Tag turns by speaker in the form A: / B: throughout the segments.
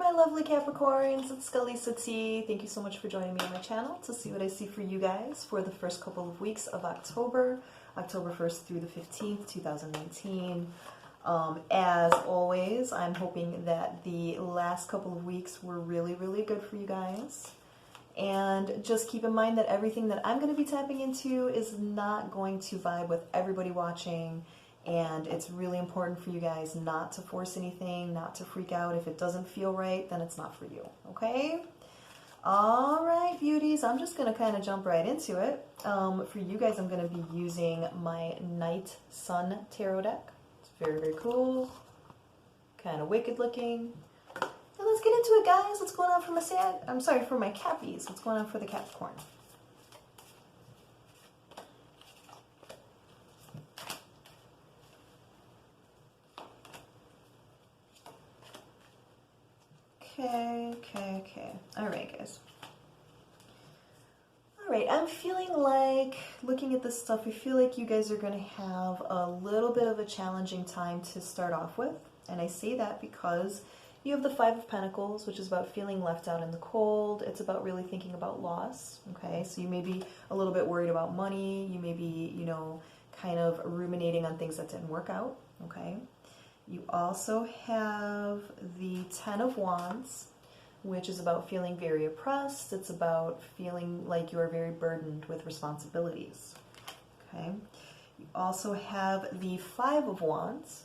A: my lovely Capricorns, it's Lisa T. Thank you so much for joining me on my channel to see what I see for you guys for the first couple of weeks of October, October 1st through the 15th, 2019. As always, I'm hoping that the last couple of weeks were really, really good for you guys. And just keep in mind that everything that I'm going to be tapping into is not going to vibe with everybody watching. And it's really important for you guys not to force anything, not to freak out. If it doesn't feel right, then it's not for you, okay? All right, beauties, I'm just going to kind of jump right into it. For you guys, I'm going to be using my Night Sun Tarot deck. It's very, very cool, kind of wicked looking. And let's get into it, guys. What's going on for my for my Cappies? What's going on for the Capricorn? Okay. All right, guys. All right, I'm feeling like, looking at this stuff, I feel like you guys are going to have a little bit of a challenging time to start off with. And I say that because you have the Five of Pentacles, which is about feeling left out in the cold. It's about really thinking about loss, okay? So you may be a little bit worried about money. You may be, you know, kind of ruminating on things that didn't work out, okay? You also have the Ten of Wands, which is about feeling very oppressed. It's about feeling like you are very burdened with responsibilities, okay? You also have the Five of Wands,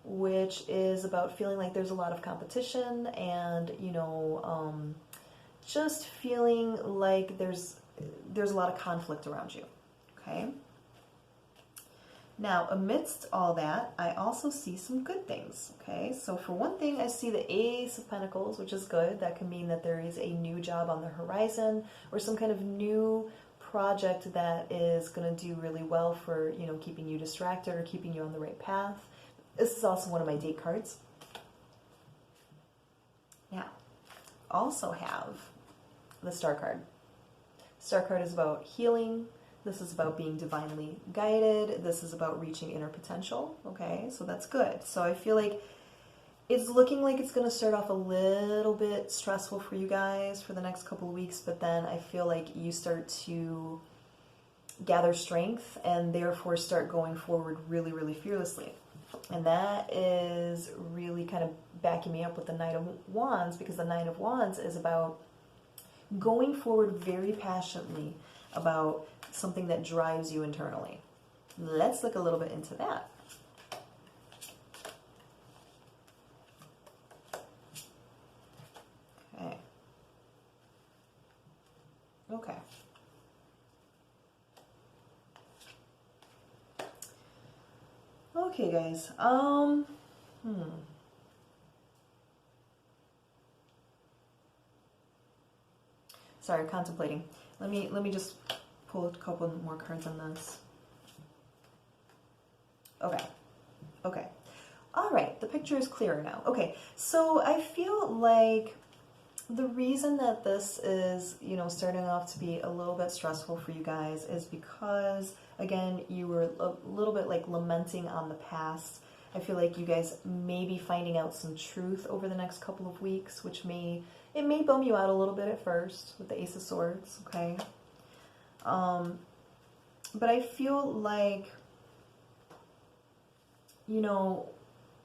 A: which is about feeling like there's a lot of competition and, you know, just feeling like there's a lot of conflict around you, okay? Now, amidst all that, I also see some good things, okay? So for one thing, I see the Ace of Pentacles, which is good. That can mean that there is a new job on the horizon or some kind of new project that is going to do really well for, you know, keeping you distracted or keeping you on the right path. This is also one of my date cards. Now, also have the Star card. Star card is about healing. This is about being divinely guided. This is about reaching inner potential, okay? So that's good. So I feel like it's looking like it's going to start off a little bit stressful for you guys for the next couple of weeks, but then I feel like you start to gather strength and therefore start going forward really, really fearlessly. And that is really kind of backing me up with the Knight of Wands, because the Knight of Wands is about going forward very passionately about something that drives you internally. Let's look a little bit into that. Okay. Okay, guys. Sorry, contemplating. Let me just pull a couple more cards on this. Okay. All right, the picture is clearer now. Okay, so I feel like the reason that this is, you know, starting off to be a little bit stressful for you guys is because, again, you were a little bit like lamenting on the past. I feel like you guys may be finding out some truth over the next couple of weeks, which may bum you out a little bit at first with the Ace of Swords, okay? But I feel like, you know,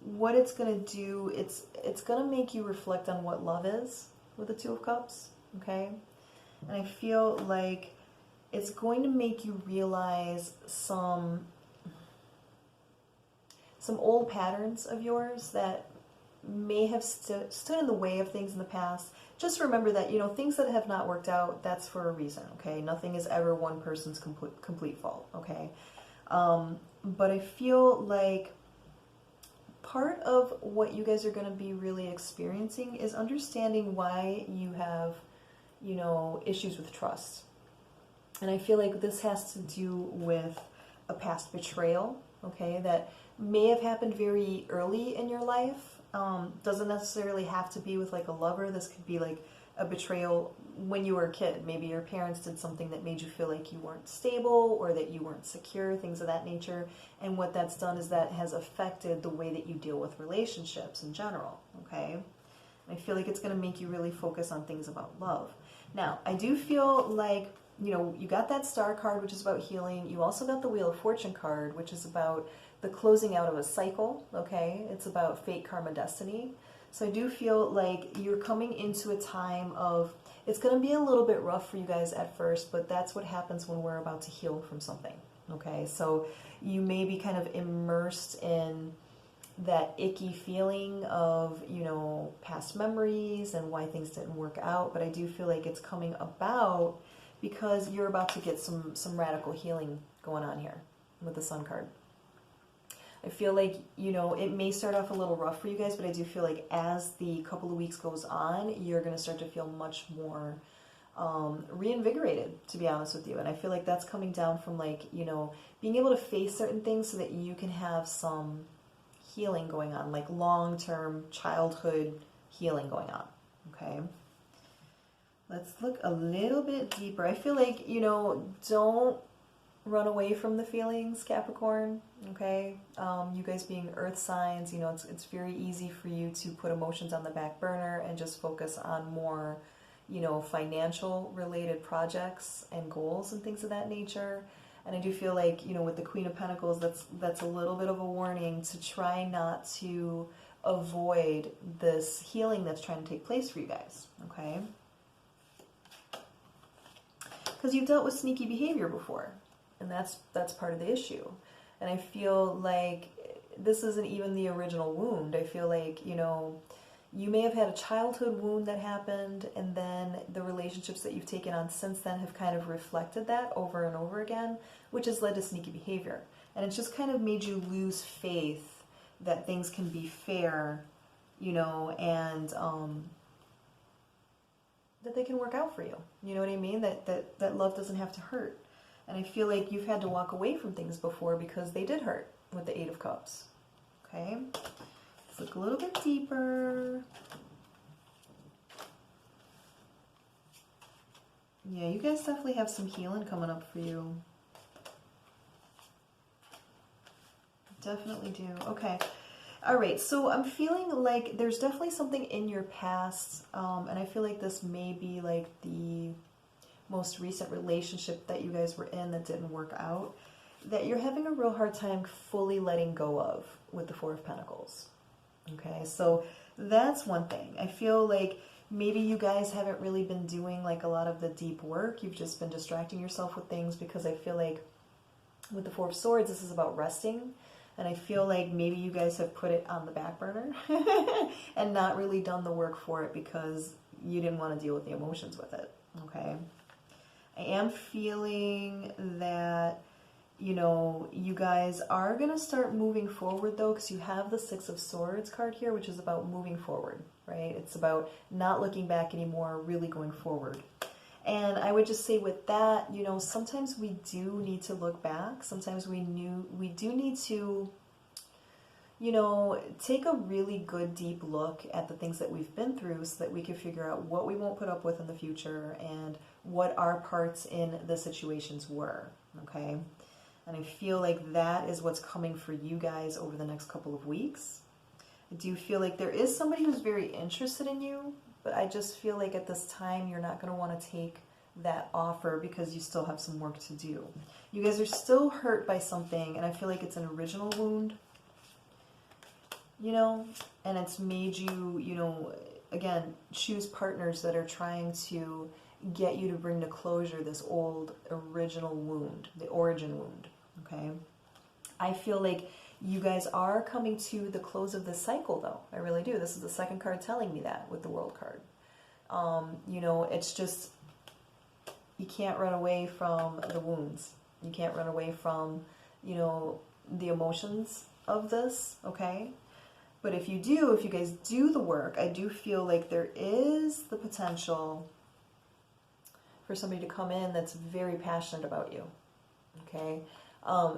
A: what it's going to do, it's going to make you reflect on what love is with the Two of Cups, okay? And I feel like it's going to make you realize some old patterns of yours that may have stood in the way of things in the past. Just remember that, you know, things that have not worked out, that's for a reason, okay? Nothing is ever one person's complete fault, okay? But I feel like part of what you guys are going to be really experiencing is understanding why you have, you know, issues with trust. And I feel like this has to do with a past betrayal, okay, that may have happened very early in your life. Doesn't necessarily have to be with like a lover. This could be like a betrayal when you were a kid. Maybe your parents did something that made you feel like you weren't stable or that you weren't secure, things of that nature. And what that's done is that has affected the way that you deal with relationships in general, okay? I feel like it's going to make you really focus on things about love. Now, I do feel like, you know, you got that Star card, which is about healing. You also got the Wheel of Fortune card, which is about the closing out of a cycle, okay? It's about fate, karma, destiny. So I do feel like you're coming into a time of, it's going to be a little bit rough for you guys at first, but that's what happens when we're about to heal from something, okay? So you may be kind of immersed in that icky feeling of, you know, past memories and why things didn't work out, but I do feel like it's coming about because you're about to get some radical healing going on here with the Sun card. I feel like, you know, it may start off a little rough for you guys, but I do feel like as the couple of weeks goes on, you're going to start to feel much more reinvigorated, to be honest with you. And I feel like that's coming down from, like, you know, being able to face certain things so that you can have some healing going on, like long-term childhood healing going on, okay? Let's look a little bit deeper. I feel like, you know, don't run away from the feelings, Capricorn, okay? You guys being earth signs, you know, it's very easy for you to put emotions on the back burner and just focus on more, you know, financial related projects and goals and things of that nature. And I do feel like, you know, with the Queen of Pentacles, that's a little bit of a warning to try not to avoid this healing that's trying to take place for you guys, okay? Because you've dealt with sneaky behavior before, and that's part of the issue. And I feel like this isn't even the original wound. I feel like, you know, you may have had a childhood wound that happened, and then the relationships that you've taken on since then have kind of reflected that over and over again, which has led to sneaky behavior. And it's just kind of made you lose faith that things can be fair, you know, and that they can work out for you. You know what I mean? That love doesn't have to hurt. And I feel like you've had to walk away from things before because they did hurt with the Eight of Cups. Okay? Let's look a little bit deeper. Yeah, you guys definitely have some healing coming up for you. Definitely do. Okay. All right. So I'm feeling like there's definitely something in your past. And I feel like this may be like the most recent relationship that you guys were in that didn't work out, that you're having a real hard time fully letting go of with the Four of Pentacles. Okay, so that's one thing. I feel like maybe you guys haven't really been doing like a lot of the deep work. You've just been distracting yourself with things, because I feel like with the Four of Swords, this is about resting. And I feel like maybe you guys have put it on the back burner and not really done the work for it because you didn't want to deal with the emotions with it. Okay. I am feeling that, you know, you guys are going to start moving forward, though, because you have the Six of Swords card here, which is about moving forward, right? It's about not looking back anymore, really going forward. And I would just say with that, you know, sometimes we do need to look back. Sometimes we do need to, you know, take a really good deep look at the things that we've been through so that we can figure out what we won't put up with in the future and what our parts in the situations were, okay? And I feel like that is what's coming for you guys over the next couple of weeks. I do feel like there is somebody who's very interested in you, but I just feel like at this time you're not going to want to take that offer because you still have some work to do. You guys are still hurt by something, and I feel like it's an original wound, you know, and it's made you, you know, again, choose partners that are trying to get you to bring to closure this old original wound, the origin wound, okay? I feel like you guys are coming to the close of this cycle, though. I really do. This is the second card telling me that with the World card. You know, it's just, you can't run away from the wounds. You can't run away from, you know, the emotions of this, okay? But if you guys do the work, I do feel like there is the potential for somebody to come in that's very passionate about you, okay?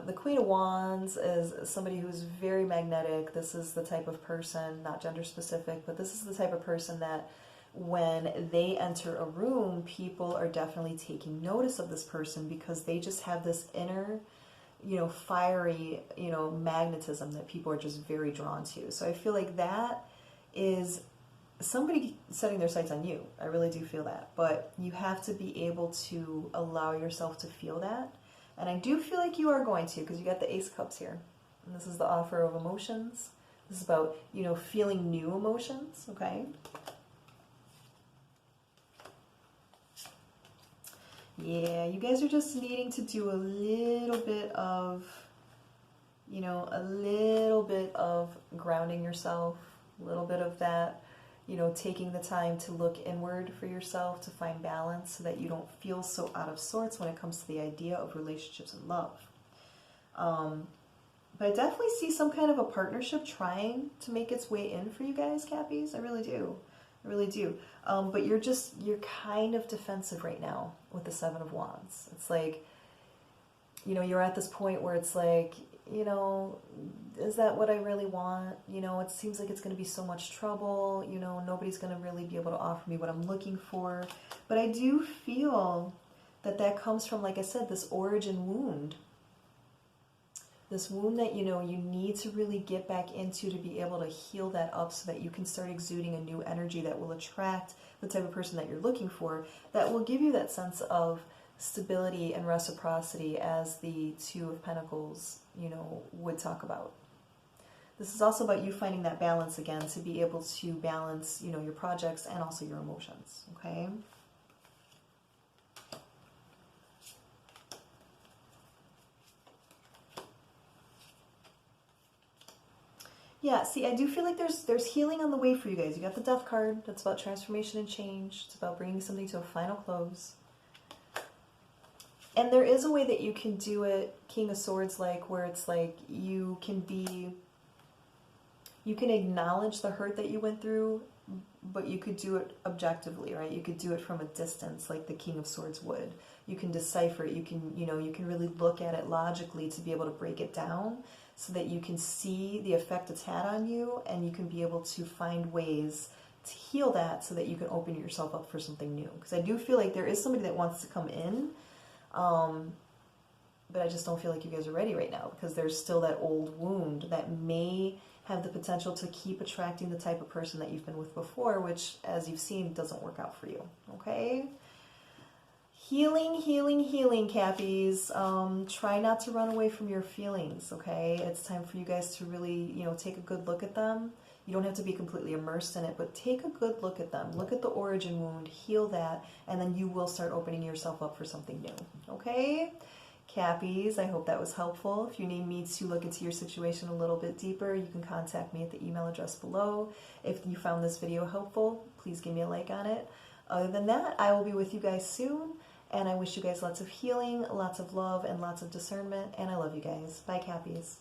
A: The Queen of Wands is somebody who's very magnetic. This is the type of person, not gender specific, but this is the type of person that when they enter a room, people are definitely taking notice of this person because they just have this inner, you know, fiery, you know, magnetism that people are just very drawn to. So I feel like that is somebody setting their sights on you. I really do feel that. But you have to be able to allow yourself to feel that. And I do feel like you are going to, because you got the Ace of Cups here. And this is the offer of emotions. This is about, you know, feeling new emotions, okay? Yeah, you guys are just needing to do a little bit of, you know, a little bit of grounding yourself, a little bit of that, you know, taking the time to look inward for yourself to find balance so that you don't feel so out of sorts when it comes to the idea of relationships and love. But I definitely see some kind of a partnership trying to make its way in for you guys, Cappies. I really do. I really do. But you're kind of defensive right now with the Seven of Wands. It's like, you know, you're at this point where it's like, you know, is that what I really want? You know, it seems like it's going to be so much trouble. You know, nobody's going to really be able to offer me what I'm looking for. But I do feel that that comes from, like I said, this origin wound. This wound that, you know, you need to really get back into to be able to heal that up so that you can start exuding a new energy that will attract the type of person that you're looking for, that will give you that sense of stability and reciprocity as the Two of Pentacles, you know, would talk about. This is also about you finding that balance again to be able to balance, you know, your projects and also your emotions, okay? Yeah, see, I do feel like there's healing on the way for you guys. You got the Death card. That's about transformation and change. It's about bringing something to a final close. And there is a way that you can do it, King of Swords, like, where it's like you can acknowledge the hurt that you went through, but you could do it objectively, right? You could do it from a distance, like the King of Swords would. You can decipher it. You can, you know, you can really look at it logically to be able to break it down so that you can see the effect it's had on you, and you can be able to find ways to heal that so that you can open yourself up for something new. Because I do feel like there is somebody that wants to come in, but I just don't feel like you guys are ready right now, because there's still that old wound that may have the potential to keep attracting the type of person that you've been with before, which, as you've seen, doesn't work out for you, okay? Healing, healing, healing, Cappies. Try not to run away from your feelings, okay? It's time for you guys to really, you know, take a good look at them. You don't have to be completely immersed in it, but take a good look at them. Look at the origin wound, heal that, and then you will start opening yourself up for something new, okay? Cappies, I hope that was helpful. If you need me to look into your situation a little bit deeper, you can contact me at the email address below. If you found this video helpful, please give me a like on it. Other than that, I will be with you guys soon, and I wish you guys lots of healing, lots of love, and lots of discernment, and I love you guys. Bye, Cappies.